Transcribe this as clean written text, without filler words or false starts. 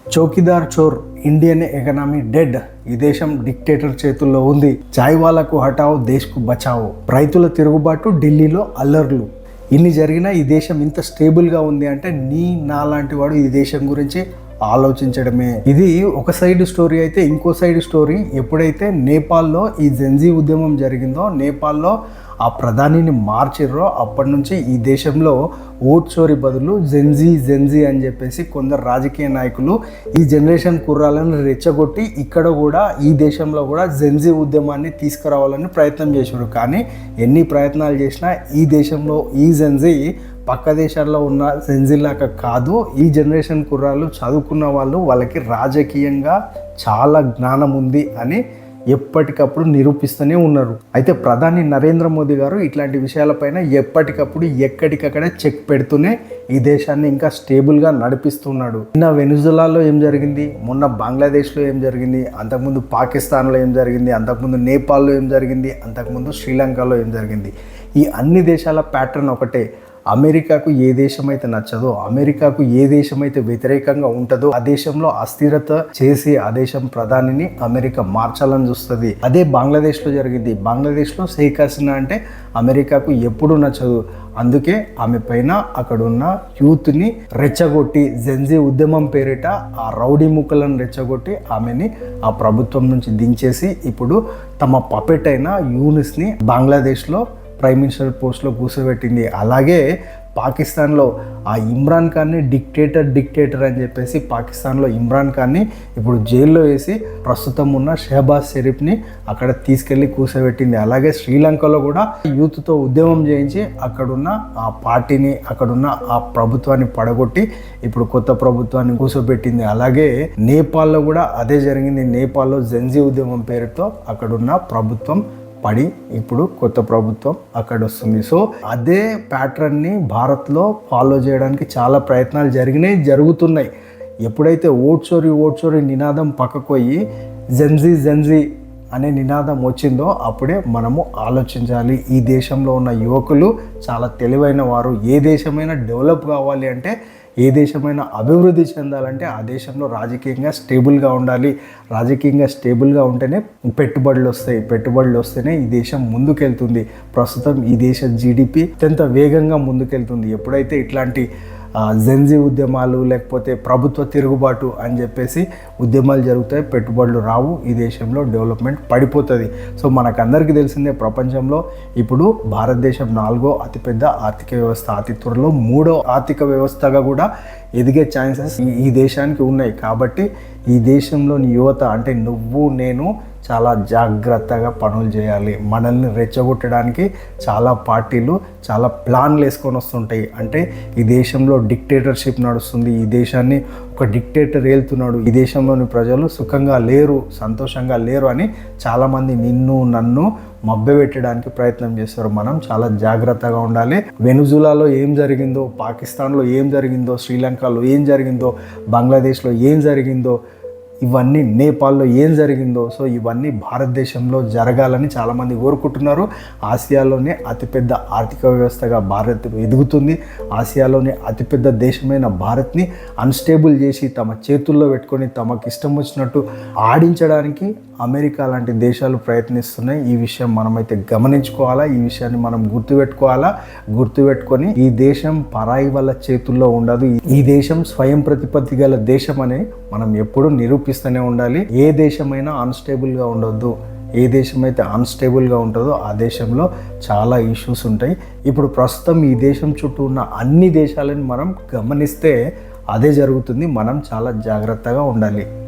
చౌకీదార్ చోర్, Indian economy dead, ఈ దేశం dictator చేతుల్లో ఉంది, చాయ్ వాలకు హటావో దేశ్కు బచావో, రైతుల తిరుగుబాటు, ఢిల్లీలో అల్లర్లు. ఇన్ని జరిగినా ఈ దేశం ఇంత స్టేబుల్గా ఉంది అంటే నాలాంటి వాడు ఈ దేశం గురించి ఆలోచించడమే. ఇది ఒక సైడ్ స్టోరీ అయితే, ఇంకో సైడ్ స్టోరీ ఎప్పుడైతే నేపాల్లో ఈ జెన్జీ ఉద్యమం జరిగిందో, నేపాల్లో ఆ ప్రధానిని మార్చిర్రో అప్పటి నుంచి ఈ దేశంలో ఓట్ చోరీ బదులు జెన్జీ అని చెప్పేసి కొందరు రాజకీయ నాయకులు ఈ జనరేషన్ కుర్రాలను రెచ్చగొట్టి ఇక్కడ కూడా ఈ దేశంలో కూడా జెన్జీ ఉద్యమాన్ని తీసుకురావాలని ప్రయత్నం చేశారు. కానీ ఎన్ని ప్రయత్నాలు చేసినా ఈ దేశంలో ఈ జెన్జీ పక్క దేశాల్లో ఉన్న జెన్జీలాగా కాదు. ఈ జనరేషన్ కుర్రాళ్ళు చదువుకున్న వాళ్ళు, వాళ్ళకి రాజకీయంగా చాలా జ్ఞానం ఉంది అని ఎప్పటికప్పుడు నిరూపిస్తూనే ఉన్నారు. అయితే ప్రధాని నరేంద్ర మోదీ గారు ఇట్లాంటి విషయాలపైన ఎప్పటికప్పుడు ఎక్కడికక్కడ చెక్ పెడుతూనే ఈ దేశాన్ని ఇంకా స్టేబుల్గా నడిపిస్తున్నాడు. నిన్న వెనుజులాలో ఏం జరిగింది, మొన్న బంగ్లాదేశ్లో ఏం జరిగింది, అంతకుముందు పాకిస్తాన్లో ఏం జరిగింది, అంతకుముందు నేపాల్లో ఏం జరిగింది, అంతకుముందు శ్రీలంకలో ఏం జరిగింది, ఈ అన్ని దేశాల ప్యాటర్న్ ఒకటే. అమెరికాకు ఏ దేశం అయితే నచ్చదో, అమెరికాకు ఏ దేశం అయితే వ్యతిరేకంగా ఉంటుందో ఆ దేశంలో అస్థిరత చేసి ఆ దేశం ప్రధానిని అమెరికా మార్చాలని చూస్తుంది. అదే బంగ్లాదేశ్లో జరిగింది. బంగ్లాదేశ్లో షేక్ హసీనా అంటే అమెరికాకు ఎప్పుడు నచ్చదు. అందుకే ఆమె పైన అక్కడున్న యూత్ని రెచ్చగొట్టి జెన్జీ ఉద్యమం పేరిట ఆ రౌడీ ముక్కలను రెచ్చగొట్టి ఆమెని ఆ ప్రభుత్వం నుంచి దించేసి ఇప్పుడు తమ పపెట్ అయిన యూనిస్ని బంగ్లాదేశ్లో ప్రైమ్ మినిస్టర్ పోస్ట్లో కూర్చోబెట్టింది. అలాగే పాకిస్తాన్లో ఆ ఇమ్రాన్ ఖాన్ని డిక్టేటర్ అని చెప్పేసి పాకిస్తాన్లో ఇమ్రాన్ ఖాన్ని ఇప్పుడు జైల్లో వేసి ప్రస్తుతం ఉన్న షెహబాజ్ షరీఫ్ని అక్కడ తీసుకెళ్ళి కూర్చోబెట్టింది. అలాగే శ్రీలంకలో కూడా యూత్తో ఉద్యమం చేయించి అక్కడున్న ఆ పార్టీని, అక్కడున్న ఆ ప్రభుత్వాన్ని పడగొట్టి ఇప్పుడు కొత్త ప్రభుత్వాన్ని కూర్చోబెట్టింది. అలాగే నేపాల్లో కూడా అదే జరిగింది. నేపాల్లో జెన్జీ ఉద్యమం పేరుతో అక్కడున్న ప్రభుత్వం పడి ఇప్పుడు కొత్త ప్రభుత్వం అక్కడ వస్తుంది. సో అదే ప్యాటర్న్ని భారత్లో ఫాలో చేయడానికి చాలా ప్రయత్నాలు జరుగుతున్నాయి. ఎప్పుడైతే ఓట్ చోరీ నినాదం పక్కకు పోయి జెన్జీ అనే నినాదం వచ్చిందో అప్పుడే మనము ఆలోచించాలి. ఈ దేశంలో ఉన్న యువకులు చాలా తెలివైన వారు. ఏ దేశమైనా డెవలప్ కావాలి అంటే, ఏ దేశమైనా అభివృద్ధి చెందాలంటే ఆ దేశంలో రాజకీయంగా స్టేబుల్గా ఉండాలి. రాజకీయంగా స్టేబుల్గా ఉంటేనే పెట్టుబడులు వస్తాయి. పెట్టుబడులు వస్తేనే ఈ దేశం ముందుకెళ్తుంది. ప్రస్తుతం ఈ దేశ జీడిపి అత్యంత వేగంగా ముందుకెళ్తుంది. ఎప్పుడైతే ఇట్లాంటి జెన్జీ ఉద్యమాలు లేకపోతే ప్రభుత్వ తిరుగుబాటు అని చెప్పేసి ఉద్యమాలు జరుగుతాయి, పెట్టుబడులు రావు, ఈ దేశంలో డెవలప్మెంట్ పడిపోతుంది. సో మనకందరికీ తెలిసిందే, ప్రపంచంలో ఇప్పుడు భారతదేశం 4వ అతిపెద్ద ఆర్థిక వ్యవస్థ, అతి త్వరలో 3వ ఆర్థిక వ్యవస్థగా కూడా ఎదిగే ఛాన్సెస్ ఈ దేశానికి ఉన్నాయి. కాబట్టి ఈ దేశంలోని యువత అంటే నువ్వు నేను చాలా జాగ్రత్తగా పనులు చేయాలి. మనల్ని రెచ్చగొట్టడానికి చాలా పార్టీలు చాలా ప్లాన్లు వేసుకొని వస్తుంటాయి. అంటే ఈ దేశంలో డిక్టేటర్షిప్ నడుస్తుంది, ఈ దేశాన్ని ఒక డిక్టేటర్ ఏలుతున్నాడు, ఈ దేశంలోని ప్రజలు సుఖంగా లేరు, సంతోషంగా లేరు అని చాలామంది నన్ను మభ్యపెట్టడానికి ప్రయత్నం చేస్తారు. మనం చాలా జాగ్రత్తగా ఉండాలి. వెనుజులాలో ఏం జరిగిందో, పాకిస్తాన్లో ఏం జరిగిందో, శ్రీలంకలో ఏం జరిగిందో, బంగ్లాదేశ్లో ఏం జరిగిందో, ఇవన్నీ నేపాల్లో ఏం జరిగిందో, సో ఇవన్నీ భారతదేశంలో జరగాలని చాలామంది కోరుకుంటున్నారు. ఆసియాలోనే అతిపెద్ద ఆర్థిక వ్యవస్థగా భారత్ ఎదుగుతుంది. ఆసియాలోనే అతిపెద్ద దేశమైన భారత్ని అన్స్టేబుల్ చేసి తమ చేతుల్లో పెట్టుకొని తమకు ఇష్టం వచ్చినట్టు ఆడించడానికి అమెరికా లాంటి దేశాలు ప్రయత్నిస్తున్నాయి. ఈ విషయం మనమైతే గమనించుకోవాలా, ఈ విషయాన్ని మనం గుర్తుపెట్టుకొని ఈ దేశం పరాయి వాళ్ళ చేతుల్లో ఉండదు. ఈ దేశం స్వయం ప్రతిపత్తి గల దేశం అని మనం ఎప్పుడూ నిరూపిస్తూనే ఉండాలి. ఏ దేశమైనా అన్స్టేబుల్గా ఉండొద్దు. ఏ దేశం అయితే అన్స్టేబుల్గా ఉంటుందో ఆ దేశంలో చాలా ఇష్యూస్ ఉంటాయి. ఇప్పుడు ప్రస్తుతం ఈ దేశం చుట్టూ ఉన్న అన్ని దేశాలను మనం గమనిస్తే అదే జరుగుతుంది. మనం చాలా జాగ్రత్తగా ఉండాలి.